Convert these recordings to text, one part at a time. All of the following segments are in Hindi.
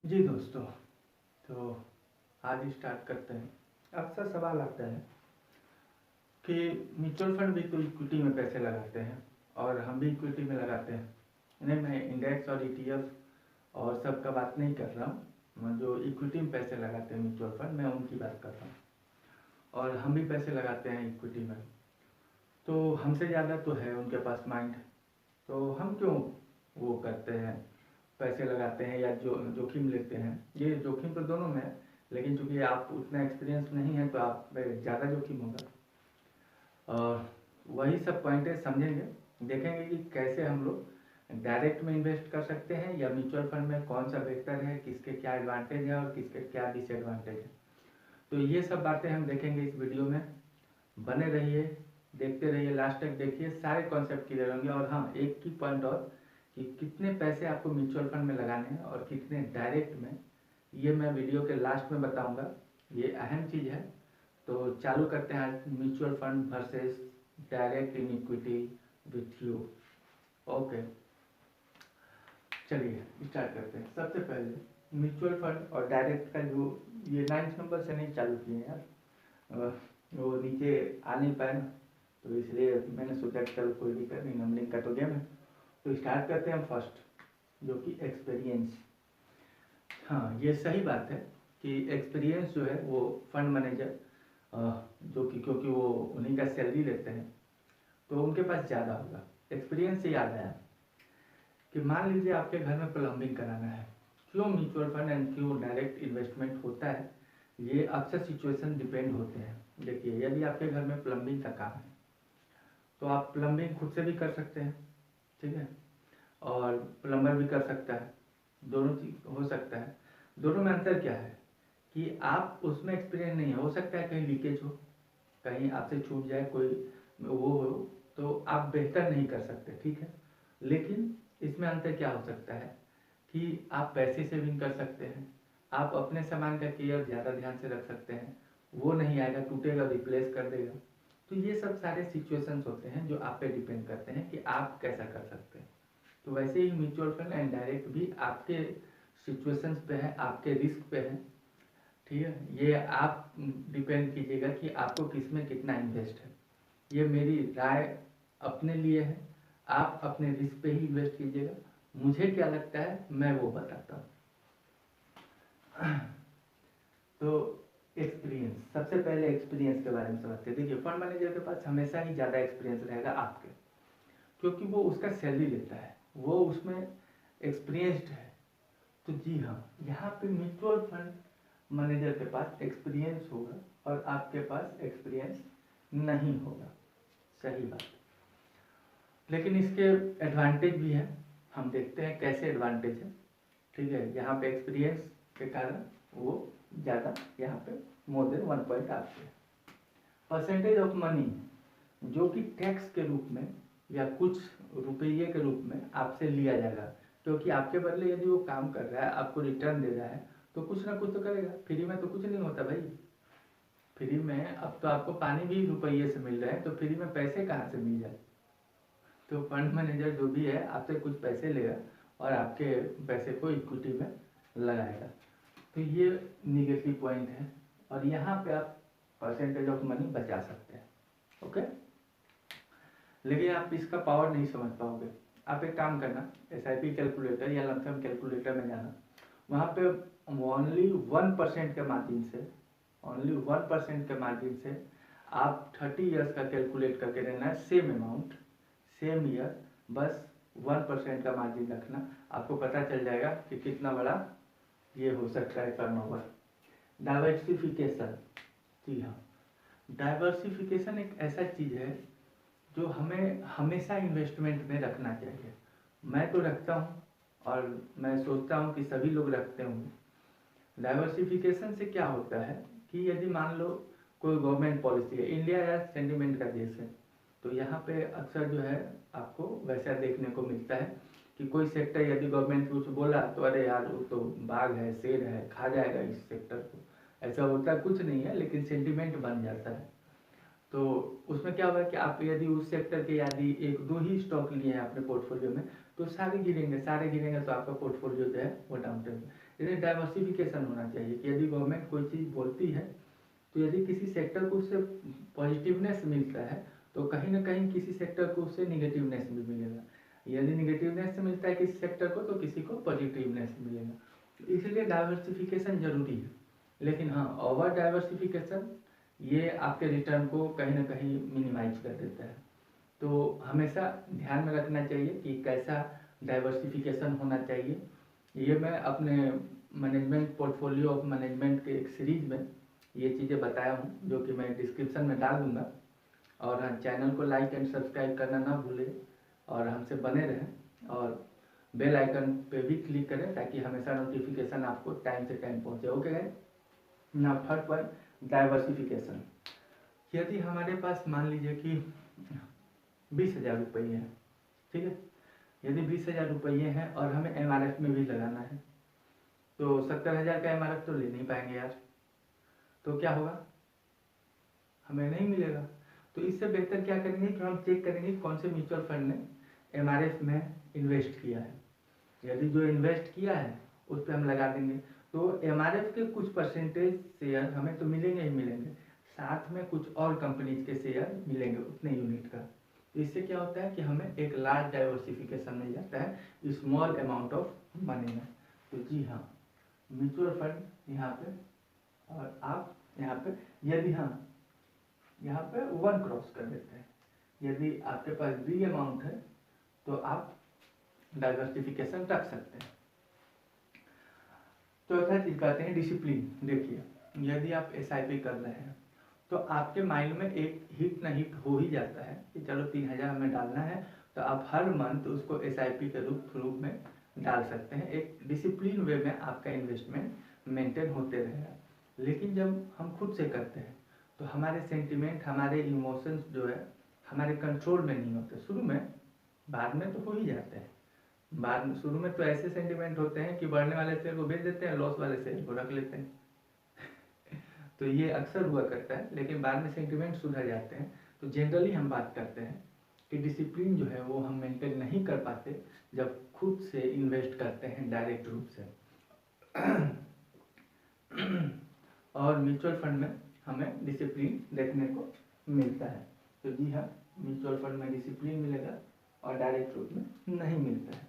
जी दोस्तों, तो आज स्टार्ट करते हैं। अक्सर सवाल आता है कि म्यूचुअल फंड भी तो इक्विटी में पैसे लगाते हैं और हम भी इक्विटी में लगाते हैं। नहीं, मैं इंडेक्स और ईटीएफ और सब का बात नहीं कर रहा हूँ। जो इक्विटी में पैसे लगाते हैं म्यूचुअल फंड, मैं उनकी बात कर रहा हूँ। और हम भी पैसे लगाते हैं इक्विटी में, तो हमसे ज़्यादा तो है उनके पास माइंड, तो हम क्यों वो करते हैं, पैसे लगाते हैं या जो जोखिम लेते हैं। ये जोखिम तो दोनों में है, लेकिन चूंकि आप उतना एक्सपीरियंस नहीं है तो आप पे ज़्यादा जोखिम होगा। और वही सब पॉइंटें समझेंगे, देखेंगे कि कैसे हम लोग डायरेक्ट में इन्वेस्ट कर सकते हैं या म्यूचुअल फंड में कौन सा बेहतर है, किसके क्या एडवांटेज है और किसके क्या डिसएडवांटेज है। तो ये सब बातें हम देखेंगे इस वीडियो में। बने रहिए, देखते रहिए, लास्ट तक देखिए, सारे कॉन्सेप्ट क्लियर होंगे। और हाँ, एक ही पॉइंट और कि कितने पैसे आपको म्यूचुअल फंड में लगाने हैं और कितने डायरेक्ट में, ये मैं वीडियो के लास्ट में बताऊंगा। ये अहम चीज़ है। तो चालू करते हैं आज mutual fund versus direct in equity with you. Okay, चलिए स्टार्ट करते हैं। सबसे पहले म्यूचुअल फंड और डायरेक्ट का जो ये 9 नंबर से नहीं चालू किए हैं यार, वो नीचे आ नहीं पाए ना, तो इसलिए मैंने सोचा कि चलो कोई दिक्कत नहीं, नंबरिंग का तो गेम है। तो स्टार्ट करते हैं फर्स्ट, जो कि एक्सपीरियंस। हाँ, ये सही बात है कि एक्सपीरियंस जो है वो फंड मैनेजर, जो कि क्योंकि वो उन्हीं का सैलरी लेते हैं तो उनके पास ज़्यादा होगा। एक्सपीरियंस से याद आया कि मान लीजिए आपके घर में प्लम्बिंग कराना है। क्यों म्यूचुअल फंड एंड क्यों डायरेक्ट इन्वेस्टमेंट होता है, ये अक्सर सिचुएशन डिपेंड होते हैं। देखिए, यदि आपके घर में प्लम्बिंग का काम है तो आप प्लम्बिंग खुद से भी कर सकते हैं, ठीक है, और प्लम्बर भी कर सकता है, दोनों चीज हो सकता है। दोनों में अंतर क्या है कि आप उसमें एक्सपीरियंस नहीं है, हो सकता है कहीं लीकेज हो, कहीं आपसे छूट जाए, कोई वो हो, तो आप बेहतर नहीं कर सकते, ठीक है। लेकिन इसमें अंतर क्या हो सकता है कि आप पैसे सेविंग कर सकते हैं, आप अपने सामान का केयर ज़्यादा ध्यान से रख सकते हैं, वो नहीं आएगा, टूटेगा, रिप्लेस कर देगा। तो ये सब सारे सिचुएशंस होते हैं जो आप पे डिपेंड करते हैं कि आप कैसा कर सकते हैं। तो वैसे ही म्यूचुअल फंड एंड डायरेक्ट भी आपके सिचुएशंस पे है, आपके रिस्क पे है, ठीक है। ये आप डिपेंड कीजिएगा कि आपको किस में कितना इन्वेस्ट है। ये मेरी राय अपने लिए है, आप अपने रिस्क पे ही इन्वेस्ट कीजिएगा। मुझे क्या लगता है मैं वो बताता हूँ। तो एक्सपीरियंस, सबसे पहले एक्सपीरियंस के बारे में समझते हैं। देखिए, फंड मैनेजर के पास हमेशा ही ज़्यादा एक्सपीरियंस रहेगा आपके, क्योंकि वो उसका सैलरी लेता है, वो उसमें एक्सपीरियंस्ड है। तो जी हाँ, यहाँ पे म्यूचुअल फंड मैनेजर के पास एक्सपीरियंस होगा और आपके पास एक्सपीरियंस नहीं होगा, सही बात। लेकिन इसके एडवांटेज भी हैं, हम देखते हैं कैसे एडवांटेज है, ठीक है। यहाँ पे एक्सपीरियंस के कारण वो ज़्यादा यहाँ पे मोर देन 1 पॉइंट आपके है। परसेंटेज ऑफ मनी, जो कि टैक्स के रूप में या कुछ रुपये के रूप में आपसे लिया जाएगा, क्योंकि आपके बदले यदि वो काम कर रहा है, आपको रिटर्न दे रहा है, तो कुछ ना कुछ तो करेगा। फ्री में तो कुछ नहीं होता भाई। फ्री में अब तो आपको पानी भी रुपये से मिल रहा है, तो फ्री में पैसे कहाँ से मिल जाए। तो फंड मैनेजर जो भी है आपसे कुछ पैसे लेगा और आपके पैसे को इक्विटी में लगाएगा। तो ये निगेटिव पॉइंट है, और यहाँ पे आप परसेंटेज ऑफ मनी बचा सकते हैं, ओके। लेकिन आप इसका पावर नहीं समझ पाओगे। आप एक काम करना, SIP कैलकुलेटर या लमसम कैलकुलेटर में जाना, वहाँ पे ओनली 1% के मार्जिन से, ओनली 1% के मार्जिन से आप 30 ईयर्स का कैलकुलेट करके रहना है, सेम अमाउंट सेम ईयर, बस 1% का मार्जिन रखना, आपको पता चल जाएगा कि कितना बड़ा ये हो सकता है टर्नओवर। डाइवर्सिफिकेशन, जी हाँ, डाइवर्सिफिकेशन एक ऐसा चीज़ है जो हमें हमेशा इन्वेस्टमेंट में रखना चाहिए। मैं तो रखता हूँ और मैं सोचता हूँ कि सभी लोग रखते होंगे। डाइवर्सिफिकेशन से क्या होता है कि यदि मान लो कोई गवर्नमेंट पॉलिसी है, इंडिया या सेंटिमेंट का देश है, तो यहाँ पे अक्सर जो है आपको वैसा देखने को मिलता है कि कोई सेक्टर यदि गवर्नमेंट कुछ बोला तो अरे यार वो तो बाघ है, शेर है, खा जाएगा इस सेक्टर को। ऐसा होता कुछ नहीं है, लेकिन सेंटिमेंट बन जाता है। तो उसमें क्या होगा कि आप यदि उस सेक्टर के यदि 1-2 ही स्टॉक लिए हैं अपने पोर्टफोलियो में, तो सारे गिरेंगे, सारे गिरेंगे तो आपका पोर्टफोलियो जो है वो डाउन जाएगा। यदि डाइवर्सिफिकेशन होना चाहिए कि यदि गवर्नमेंट कोई चीज़ बोलती है तो यदि किसी सेक्टर को उससे पॉजिटिवनेस मिलता है तो कहीं ना कहीं किसी सेक्टर को उससे निगेटिवनेस भी मिलेगा। यदि निगेटिवनेस मिलता है किसी सेक्टर को तो किसी को पॉजिटिवनेस मिलेगा। इसलिए डाइवर्सिफिकेशन जरूरी है, लेकिन हाँ ओवर डाइवर्सिफिकेशन ये आपके रिटर्न को कहीं ना कहीं मिनिमाइज कर देता है। तो हमेशा ध्यान में रखना चाहिए कि कैसा डाइवर्सिफिकेशन होना चाहिए। ये मैं अपने मैनेजमेंट पोर्टफोलियो ऑफ मैनेजमेंट के एक सीरीज में ये चीज़ें बताया हूँ, जो कि मैं डिस्क्रिप्शन में डाल दूँगा। और हाँ, चैनल को लाइक एंड सब्सक्राइब करना ना भूलें और हमसे बने रहें और बेल आइकन पे भी क्लिक करें ताकि हमेशा नोटिफिकेशन आपको टाइम से टाइम पहुँचे। Okay guys, now third point, diversification. यदि हमारे पास मान लीजिए कि 20,000 रुपये हैं, ठीक है, यदि 20,000 रुपये हैं और हमें MRF में भी लगाना है तो 70,000 का MRF तो ले नहीं पाएंगे यार, तो क्या होगा, हमें नहीं मिलेगा। तो इससे बेहतर क्या करेंगे कि हम चेक करेंगे कौन से म्यूचुअल फंड ने MRF में इन्वेस्ट किया है। यदि जो इन्वेस्ट किया है उस पर हम लगा देंगे तो MRF के कुछ परसेंटेज शेयर हमें तो मिलेंगे ही मिलेंगे, साथ में कुछ और कंपनीज के शेयर मिलेंगे उतने यूनिट का। तो इससे क्या होता है कि हमें एक लार्ज डाइवर्सिफिकेशन मिल जाता है स्मॉल अमाउंट ऑफ मनी में। तो जी हाँ, म्यूचुअल फंड यहाँ पे और आप यहाँ पे, यदि हम यहाँ पे 1 क्रॉस कर देते हैं, यदि आपके पास बिग अमाउंट है तो आप डाइवर्सिफिकेशन रख सकते हैं। चौथा चीज कहते हैं डिसिप्लिन। देखिए, यदि आप SIP कर रहे हैं तो आपके माइंड में एक हिट न हिट हो ही जाता है कि चलो 3,000 में डालना है, तो आप हर मंथ उसको SIP के रूप में डाल सकते हैं। एक डिसिप्लिन वे में आपका इन्वेस्टमेंट मेंटेन होते रहेगा। लेकिन जब हम खुद से करते हैं तो हमारे सेंटिमेंट, हमारे इमोशंस जो है हमारे कंट्रोल में नहीं होते शुरू में, बाद में तो हो ही जाते हैं। बाद में शुरू में तो ऐसे सेंटिमेंट होते हैं कि बढ़ने वाले शेयर को बेच देते हैं, लॉस वाले शेयर को रख लेते हैं तो ये अक्सर हुआ करता है, लेकिन बाद में सेंटिमेंट सुधर जाते हैं। तो जनरली हम बात करते हैं कि डिसिप्लिन जो है वो हम मेंटेन नहीं कर पाते जब खुद से इन्वेस्ट करते हैं डायरेक्ट रूप से और म्यूचुअल फंड में हमें डिसिप्लिन देखने को मिलता है। तो जी हाँ, म्यूचुअल फंड में डिसिप्लिन मिलेगा और डायरेक्ट रूप में नहीं मिलता है।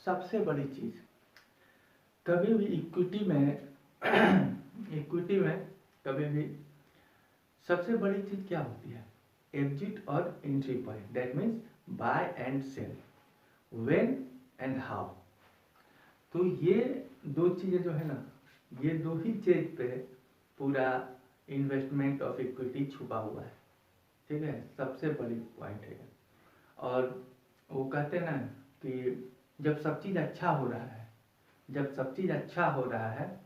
सबसे बड़ी चीज, कभी भी इक्विटी में कभी भी सबसे बड़ी चीज क्या होती है, एग्जिट और entry point. That means buy and sell, when and how. तो ये दो चीजें जो है ना, ये दो ही चीज पे पूरा इन्वेस्टमेंट ऑफ इक्विटी छुपा हुआ है, ठीक है, सबसे बड़ी पॉइंट है। और वो कहते हैं ना कि जब सब चीज़ अच्छा हो रहा है, जब सब चीज़ अच्छा हो रहा है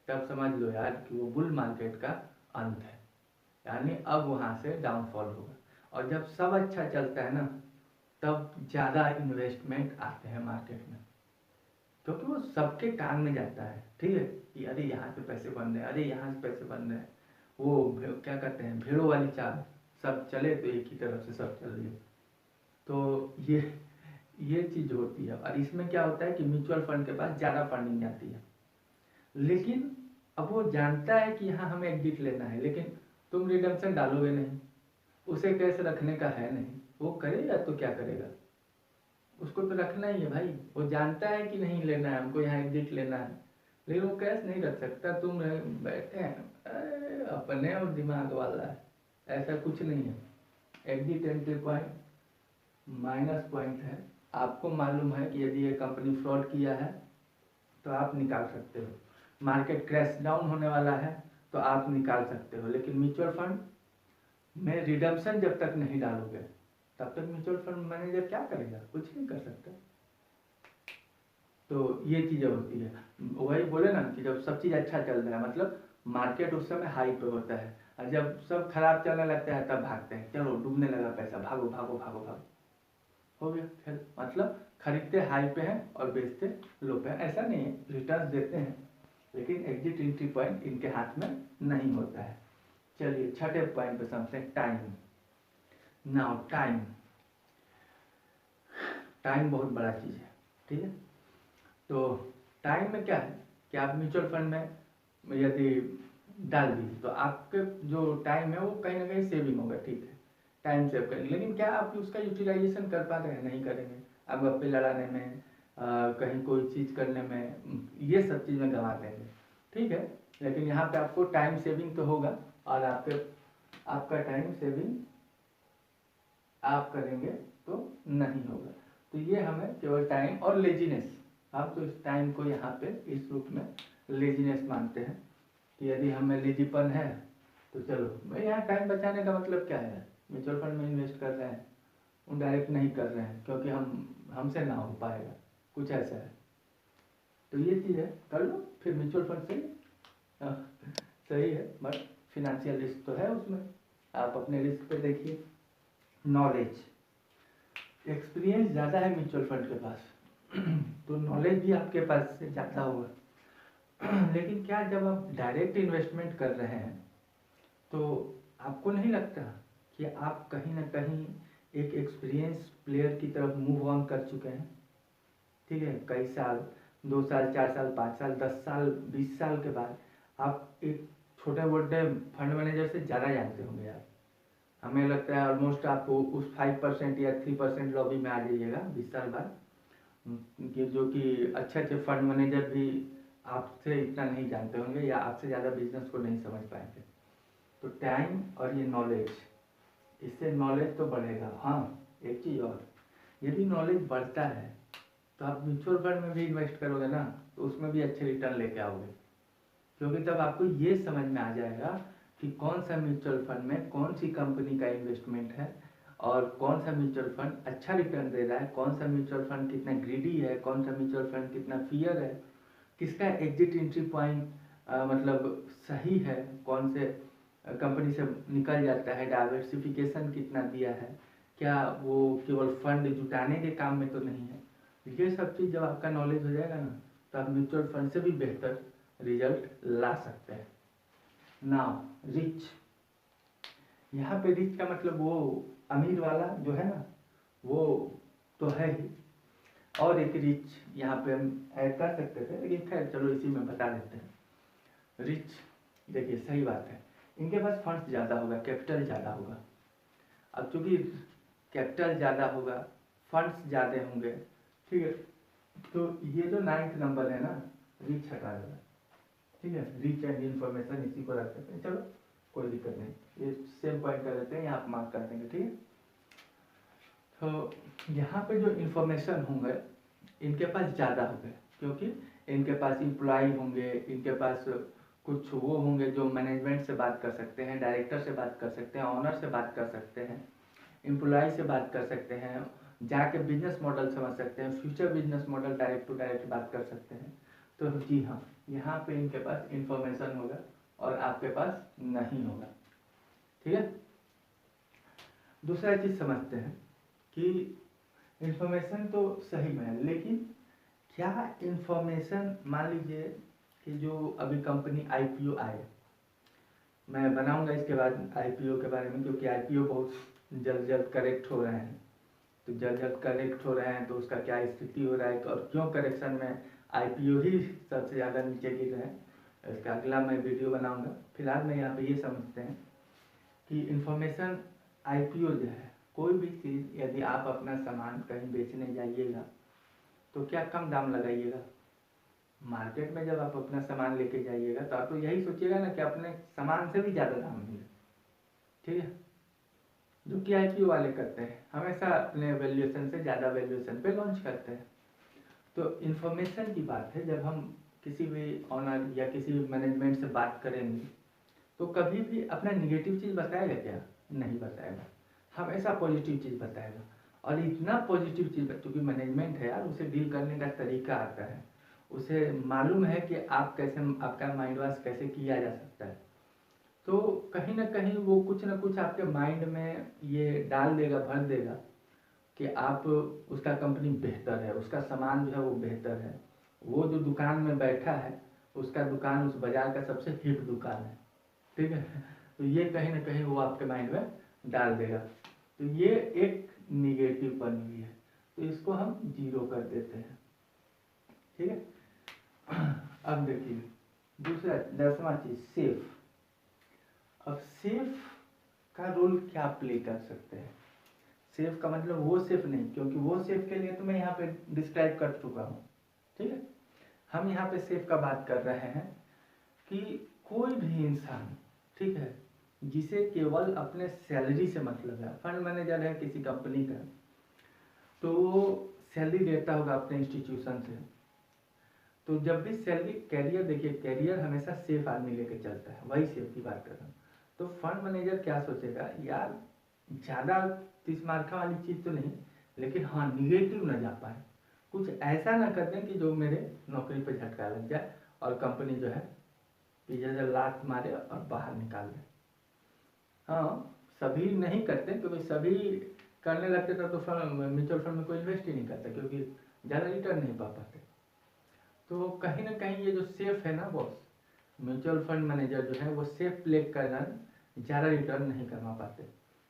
तब समझ लो यार कि वो बुल मार्केट का अंत है, यानी अब वहाँ से डाउनफॉल होगा। और जब सब अच्छा चलता है ना तब ज़्यादा इन्वेस्टमेंट आते हैं मार्केट में, क्योंकि वो सबके कान में जाता है, ठीक है, कि अरे यहाँ से पैसे बन रहे हैं, अरे यहाँ से पैसे बन रहे हैं। वो क्या कहते हैं, भेड़ों वाली चाल, सब चले तो एक ही तरफ से सब चल रही है। तो ये चीज़ होती है। और इसमें क्या होता है कि म्यूचुअल फंड के पास ज़्यादा फंडिंग जाती है, लेकिन अब वो जानता है कि यहाँ हमें एग्जिट लेना है, लेकिन तुम रिडम्पशन डालोगे नहीं, उसे कैश रखने का है नहीं, वो करेगा तो क्या करेगा, उसको तो रखना ही है भाई। वो जानता है कि नहीं लेना है हमको, यहाँ एग्जिट लेना है, लेकिन वो कैश नहीं रख सकता। तुम बैठे हैं अपने और दिमाग वाला है, ऐसा कुछ नहीं है। Exit entry point minus point है। आपको मालूम है कि यदि ये कंपनी फ्रॉड किया है तो आप निकाल सकते हो, मार्केट क्रैश डाउन होने वाला है तो आप निकाल सकते हो। लेकिन म्यूचुअल फंड में रिडम्पशन जब तक नहीं डालोगे तब तक म्यूचुअल फंड मैनेजर क्या करेगा, कुछ नहीं कर सकता। तो ये चीज़ें होती है। वही बोले ना कि जब सब चीज़ अच्छा चल रहा है, मतलब मार्केट उस समय हाई पे होता है, और जब सब खराब चलने लगता है तब भागते हैं, चलो डूबने लगा पैसा, भागो भागो भागो भागो, हो गया खेल। मतलब खरीदते हाई पे हैं और बेचते लो पे हैं, ऐसा नहीं है, रिटर्न देते हैं, लेकिन एग्जिट एंट्री पॉइंट इनके हाथ में नहीं होता है। चलिए छठे पॉइंट पे समझते हैं, टाइम। नाउ टाइम बहुत बड़ा चीज़ है, ठीक है। तो टाइम में क्या है कि आप म्यूचुअल फंड में यदि डाल दी तो आपके जो टाइम है वो कहीं ना कहीं सेविंग होगा, ठीक है, टाइम सेव करेंगे। लेकिन क्या आप उसका यूटिलाइजेशन कर पा रहे हैं? नहीं करेंगे। आप गप्पे लड़ाने में, कहीं कोई चीज़ करने में, ये सब चीज़ में गंवा देंगे, ठीक है। लेकिन यहाँ पे आपको टाइम सेविंग तो होगा, और आपका टाइम सेविंग आप करेंगे तो नहीं होगा। तो ये हमें केवल टाइम और लेजीनेस, आप तो इस टाइम को यहाँ पे इस रूप में लेजीनेस मानते हैं कि यदि हमें लेजीपन है तो चलो भाई, यहाँ टाइम बचाने का मतलब क्या है? म्यूचुअल फंड में इन्वेस्ट कर रहे हैं, वो डायरेक्ट नहीं कर रहे हैं क्योंकि हमसे ना हो पाएगा, कुछ ऐसा है। तो ये चीज़ है, कर लो फिर म्यूचुअल फंड सही, सही है, बट फिनेंशियल रिस्क तो है उसमें, आप अपने रिस्क पे देखिए। नॉलेज, एक्सपीरियंस ज़्यादा है म्यूचुअल फंड के पास तो नॉलेज भी आपके पास से ज़्यादा होगा। लेकिन क्या, जब आप डायरेक्ट इन्वेस्टमेंट कर रहे हैं तो आपको नहीं लगता कि आप कहीं ना कहीं एक एक्सपीरियंस प्लेयर की तरफ मूव ऑन कर चुके हैं? ठीक है, कई साल, 2 साल, 4 साल, 5 साल, 10 साल, 20 साल के बाद आप एक छोटे मोटे फंड मैनेजर से ज़्यादा जानते होंगे यार। हमें लगता है ऑलमोस्ट आपको उस 5% या 3% लॉबी में आ जाइएगा 20 साल बाद, कि जो कि अच्छे अच्छे फंड मैनेजर भी आपसे इतना नहीं जानते होंगे या आपसे ज़्यादा बिजनेस को नहीं समझ पाएंगे। तो टाइम और ये नॉलेज, इससे नॉलेज तो बढ़ेगा। हाँ, एक चीज़ और, यदि नॉलेज बढ़ता है तो आप म्यूचुअल फंड में भी इन्वेस्ट करोगे ना, तो उसमें भी अच्छे रिटर्न लेके आओगे, क्योंकि तब आपको ये समझ में आ जाएगा कि कौन सा म्यूचुअल फंड में कौन सी कंपनी का इन्वेस्टमेंट है, और कौन सा म्यूचुअल फंड अच्छा रिटर्न दे रहा है, कौन सा म्यूचुअल फंड कितना ग्रीडी है, कौन सा म्यूचुअल फंड कितना फियर है, किसका एग्जिट एंट्री पॉइंट मतलब सही है, कौन से कंपनी से निकल जाता है, डाइवर्सिफिकेशन कितना दिया है, क्या वो केवल फंड जुटाने के काम में तो नहीं है। ये सब चीज़ जब आपका नॉलेज हो जाएगा ना, तो आप म्यूचुअल फंड से भी बेहतर रिजल्ट ला सकते हैं। नाउ रिच, यहाँ पे रिच का मतलब वो अमीर वाला जो है ना, वो तो है ही, और एक रिच यहाँ पे हम ऐड कर सकते थे, लेकिन खैर चलो इसी में बता देते हैं। रिच, देखिए सही बात है, इनके पास फंड्स ज़्यादा होगा, कैपिटल ज़्यादा होगा। अब चूंकि कैपिटल ज़्यादा होगा, फंड्स ज़्यादा होंगे, ठीक है, तो ये जो 9th नंबर है ना, रिच हटा देगा, ठीक है, रिच एंड इन्फॉर्मेशन इसी को रख देते हैं, चलो कोई दिक्कत नहीं, ये सेम पॉइंट कर देते हैं, यहाँ मार्क कर देंगे, ठीक है। तो यहाँ पे जो इन्फॉर्मेशन होंगे इनके पास ज़्यादा होंगे, क्योंकि इनके पास इम्प्लॉय होंगे, इनके पास कुछ वो होंगे जो मैनेजमेंट से बात कर सकते हैं, डायरेक्टर से बात कर सकते हैं, ऑनर से बात कर सकते हैं, एम्प्लॉय से बात कर सकते हैं, जाके बिजनेस मॉडल समझ सकते हैं, future business model direct to direct बात कर सकते हैं। तो जी हाँ, यहाँ पे इनके पास इंफॉर्मेशन होगा और आपके पास नहीं होगा, ठीक है। दूसरा चीज़ समझते हैं कि इंफॉर्मेशन तो सही में है, लेकिन क्या इंफॉर्मेशन, मान लीजिए कि जो अभी कंपनी आईपीओ आए, मैं बनाऊंगा इसके बाद आईपीओ के बारे में, क्योंकि आईपीओ बहुत जल्द जल्द करेक्ट हो रहे हैं, तो जल्द जल्द करेक्ट हो रहे हैं तो उसका क्या स्थिति हो रहा है और क्यों करेक्शन में आईपीओ ही सबसे ज़्यादा नीचे गिर रहे हैं, इसका अगला मैं वीडियो बनाऊंगा। फिलहाल मैं यहाँ पे ये समझते हैं कि इंफॉर्मेशन, आईपीओ जो है, कोई भी चीज़ यदि आप अपना सामान कहीं बेचने जाइएगा तो क्या कम दाम लगाइएगा? मार्केट में जब आप अपना सामान लेके जाइएगा तो आप तो यही सोचिएगा ना कि अपने सामान से भी ज़्यादा दाम मिले, ठीक है, जो कि आईपीओ वाले करते हैं, हमेशा अपने वैल्यूएशन से ज़्यादा वैल्यूएशन पे लॉन्च करते हैं। तो इन्फॉर्मेशन की बात है, जब हम किसी भी ऑनर या किसी भी मैनेजमेंट से बात करेंगे तो कभी भी अपना निगेटिव चीज़ बताएगा क्या? नहीं बताएगा, हमेशा पॉजिटिव चीज़ बताएगा। और इतना पॉजिटिव चीज़, क्योंकि मैनेजमेंट है यार, उसे डील करने का तरीका आता है, उसे मालूम है कि आप कैसे, आपका माइंड वॉश कैसे किया जा सकता है, तो कहीं ना कहीं वो कुछ ना कुछ आपके माइंड में ये डाल देगा, भर देगा कि आप, उसका कंपनी बेहतर है, उसका सामान जो है वो बेहतर है, वो जो दुकान में बैठा है उसका दुकान उस बाजार का सबसे हिट दुकान है, ठीक है। तो ये कहीं ना कहीं वो आपके माइंड में डाल देगा, तो ये एक निगेटिव पॉइंट भी है, तो इसको हम जीरो कर देते हैं, ठीक है। अब देखिए दूसरा 10वां चीज सेफ। अब सेफ का रोल क्या प्ले कर सकते हैं? सेफ का मतलब वो सेफ नहीं, क्योंकि वो सेफ के लिए तो मैं यहाँ पे डिस्क्राइब कर चुका हूँ, ठीक है। हम यहाँ पे सेफ का बात कर रहे हैं कि कोई भी इंसान, ठीक है, जिसे केवल अपने सैलरी से मतलब है, फंड मैनेजर है किसी कंपनी का, तो वो सैलरी देता होगा अपने इंस्टीट्यूशन से, तो जब भी सैलरी, कैरियर देखिए, कैरियर हमेशा सेफ आदमी लेके चलता है, वही सेफ की बात कर रहा हूँ। तो फंड मैनेजर क्या सोचेगा, यार ज़्यादा 30 मार्का वाली चीज़ तो नहीं, लेकिन हाँ निगेटिव ना जा पाए, कुछ ऐसा ना कर दें कि जो मेरे नौकरी पर झटका लग जाए और कंपनी जो है पीछे से लात मारे और बाहर निकाल दे। हाँ, सभी नहीं करते, क्योंकि सभी करने लगते तो म्यूचुअल फंड में कोई इन्वेस्ट ही नहीं करता, क्योंकि ज़्यादा रिटर्न नहीं पा पाते। तो कहीं ना कहीं ये जो सेफ है ना बॉस, म्यूचुअल फंड मैनेजर जो है वो सेफ प्ले के कारण ज़्यादा रिटर्न नहीं करवा पाते,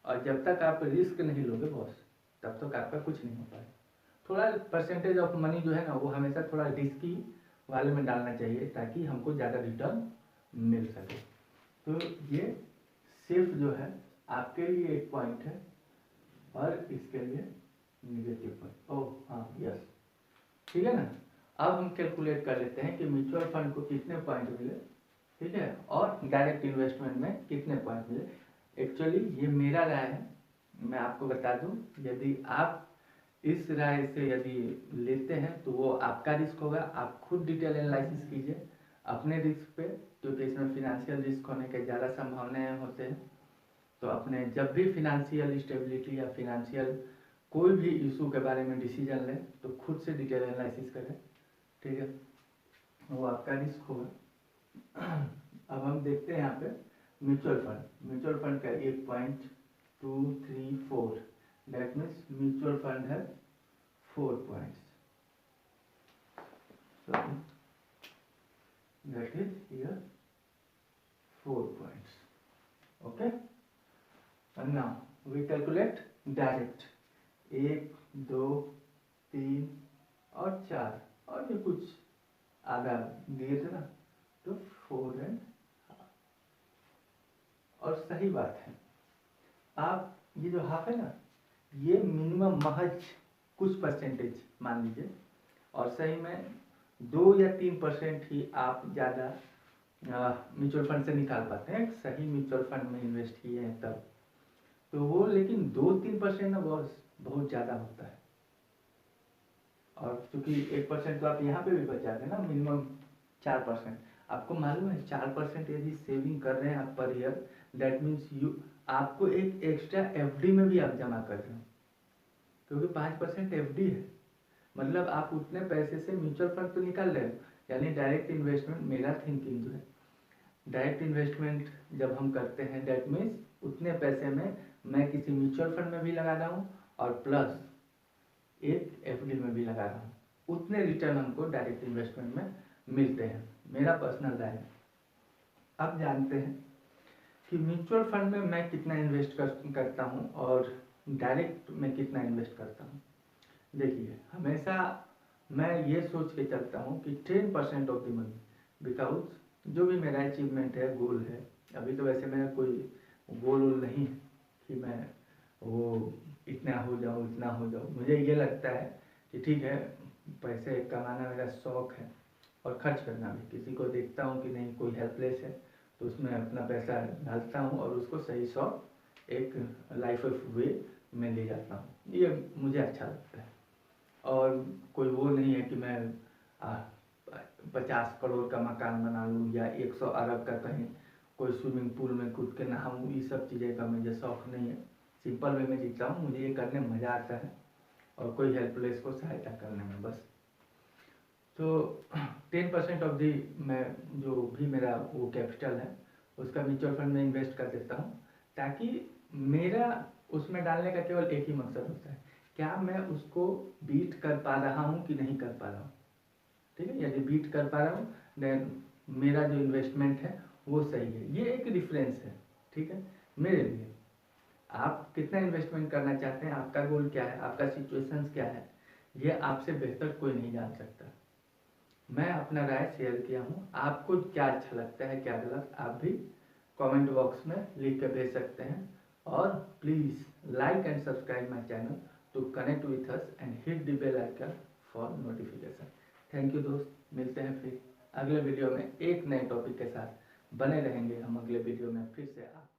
और जब तक आप रिस्क नहीं लोगे बॉस, तब तक आपका कुछ नहीं हो पाए। थोड़ा परसेंटेज ऑफ मनी जो है ना वो हमेशा थोड़ा रिस्की वाले में डालना चाहिए, ताकि हमको ज़्यादा रिटर्न मिल सके। तो ये सेफ जो है आपके लिए एक पॉइंट है, और इसके लिए निगेटिव पॉइंट। ओह हाँ, यस, ठीक है ना। अब हम कैलकुलेट कर लेते हैं कि म्यूचुअल फंड को कितने पॉइंट मिले, ठीक है, और डायरेक्ट इन्वेस्टमेंट में कितने पॉइंट मिले। एक्चुअली ये मेरा राय है, मैं आपको बता दूं, यदि आप इस राय से यदि लेते हैं तो वो आपका रिस्क होगा, आप खुद डिटेल एनालिसिस कीजिए अपने रिस्क पे, क्योंकि इसमें फिनेंशियल रिस्क होने के ज़्यादा संभावनाएं होते हैं। तो अपने जब भी फिनेंशियल स्टेबिलिटी या फिनेंशियल कोई भी इशू के बारे में डिसीजन लें तो खुद से डिटेल एनालिसिस करें, ठीक है, वो आपका रिस्क होगा। अब हम देखते हैं यहाँ पे म्यूचुअल फंड का 1.234, दैट मीन्स म्यूचुअल फंड है 4 points, that is here 4 points, okay. And now we calculate direct 1, 2, 3 और 4, और ये कुछ आधा दिए थे ना, तो 4 एंड, और सही बात है, आप ये जो हाफ है ना, ये मिनिमम महज कुछ परसेंटेज मान लीजिए, और सही में 2 या 3% ही आप ज़्यादा म्यूचुअल फंड से निकाल पाते हैं, सही म्यूचुअल फंड में इन्वेस्ट किए हैं तब, तो वो, लेकिन 2-3% ना बहुत ज़्यादा होता है। और चूंकि 1% तो आप यहाँ पे भी बच जाते हैं ना, मिनिमम 4%। आपको मालूम है 4% यदि सेविंग कर रहे हैं आप पर ईयर, दैट मीन्स आपको एक एक्स्ट्रा एफडी में भी आप जमा कर रहे हो, क्योंकि 5% एफडी है, मतलब आप उतने पैसे से म्यूचुअल फंड तो निकाल रहे हो। यानी डायरेक्ट इन्वेस्टमेंट, मेरा थिंकिंग जो है, डायरेक्ट इन्वेस्टमेंट जब हम करते हैं दैट मीन्स उतने पैसे में मैं किसी म्यूचुअल फंड में भी लगा रहा हूँ और प्लस एक एफडी में भी लगा रहा हूँ, उतने रिटर्न हमको डायरेक्ट इन्वेस्टमेंट में मिलते हैं, मेरा पर्सनल राय है। अब जानते हैं कि म्यूचुअल फंड में मैं कितना इन्वेस्ट करता हूँ और डायरेक्ट में कितना इन्वेस्ट करता हूँ। देखिए हमेशा मैं ये सोच के चलता हूँ कि 10% ऑफ द मनी, बिकॉज जो भी मेरा अचीवमेंट है, गोल है, अभी तो वैसे मेरा कोई गोल नहीं है कि मैं वो इतना हो जाऊँ इतना हो जाऊँ। मुझे ये लगता है कि ठीक है, पैसे कमाना मेरा शौक़ है और खर्च करना भी। किसी को देखता हूँ कि नहीं कोई हेल्पलेस है तो उसमें अपना पैसा डालता हूँ और उसको सही शौक एक लाइफ ऑफ वे में ले जाता हूँ, ये मुझे अच्छा लगता है। और कोई वो नहीं है कि मैं 50 करोड़ का मकान बना लूँ या 100 अरब का कहीं कोई स्विमिंग पूल में कूद के नहाऊँ, ये सब चीज़ें का मुझे शौक़ नहीं है। सिंपल वे में जीता हूँ, मुझे ये करने में मज़ा आता है और कोई हेल्पलेस को सहायता करने में बस। तो 10% ऑफ दी मैं जो भी मेरा वो कैपिटल है उसका म्यूचुअल फंड में इन्वेस्ट कर देता हूँ, ताकि मेरा उसमें डालने का केवल एक ही मकसद होता है, क्या मैं उसको बीट कर पा रहा हूँ कि नहीं कर पा रहा हूँ। ठीक है, यदि बीट कर पा रहा हूँ देन मेरा जो इन्वेस्टमेंट है वो सही है। ये एक डिफरेंस है, ठीक है, मेरे लिए। आप कितना इन्वेस्टमेंट करना चाहते हैं, आपका गोल क्या है, आपका सिचुएशंस क्या है, ये आपसे बेहतर कोई नहीं जान सकता। मैं अपना राय शेयर किया हूँ। आपको क्या अच्छा लगता है, क्या गलत, आप भी कमेंट बॉक्स में लिख के भेज सकते हैं। और please like and subscribe my channel to connect with us and hit the bell icon for notification. Thank you दोस्त, मिलते हैं फिर अगले वीडियो में एक नए टॉपिक के साथ। बने रहेंगे हम अगले वीडियो में फिर से आप